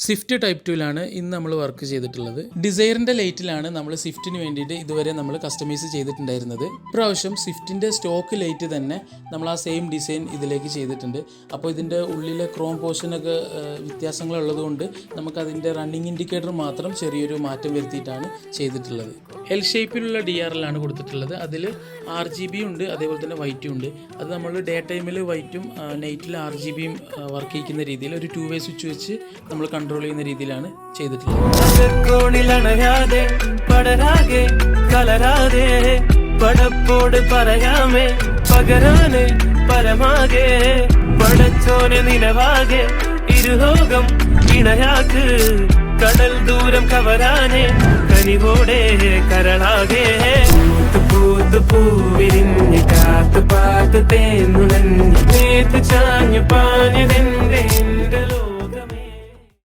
Swift type 2ലാണ് ഇന്ന് നമ്മൾ work ചെയ്തിട്ടുള്ളത്. ഡിസൈറിൻ്റെ ലൈറ്റിലാണ് നമ്മൾ സ്വിഫ്റ്റിന് വേണ്ടിയിട്ട് ഇതുവരെ നമ്മൾ കസ്റ്റമൈസ് ചെയ്തിട്ടുണ്ടായിരുന്നത്. ഇപ്രാവശ്യം സ്വിഫ്റ്റിൻ്റെ സ്റ്റോക്ക് ലൈറ്റ് തന്നെ നമ്മൾ ആ സെയിം ഡിസൈൻ ഇതിലേക്ക് ചെയ്തിട്ടുണ്ട്. അപ്പോൾ ഇതിൻ്റെ ഉള്ളിലെ ക്രോം പോർഷനൊക്കെ വ്യത്യാസങ്ങളുള്ളതുകൊണ്ട് നമുക്കതിൻ്റെ റണ്ണിങ് ഇൻഡിക്കേറ്റർ മാത്രം ചെറിയൊരു മാറ്റം വരുത്തിയിട്ടാണ് ചെയ്തിട്ടുള്ളത്. എൽ ഷേപ്പിലുള്ള DRL കൊടുത്തിട്ടുള്ളത്. അതിൽ RGB ഉണ്ട്, അതേപോലെ തന്നെ വൈറ്റും ഉണ്ട്. അത് നമ്മൾ ഡേ ടൈമിൽ വൈറ്റും നൈറ്റിൽ RGBയും വർക്ക് ചെയ്യിക്കുന്ന രീതിയിൽ ഒരു 2-way സ്വിച്ച് വെച്ച് നമ്മൾ കൺട്രോൾ ചെയ്യുന്ന രീതിയിലാണ് ചെയ്തിട്ടുള്ളത്. പടപ്പോട് പറയാമേ പകരാനെ പരമാകെ പടച്ചോനെ നിലവാകെ ഇരുലോകം ഇണയാക്ക് കടൽ ദൂരം കവരാനെ കനിവോടെ കരളാകെ പൂത്ത് പൂവിരിഞ്ഞ് കാത്തു പാത്ത് തേന്നുണഞ്ഞ് നേത്ത് ചാഞ്ഞു പാഞ്ഞതെന്റെ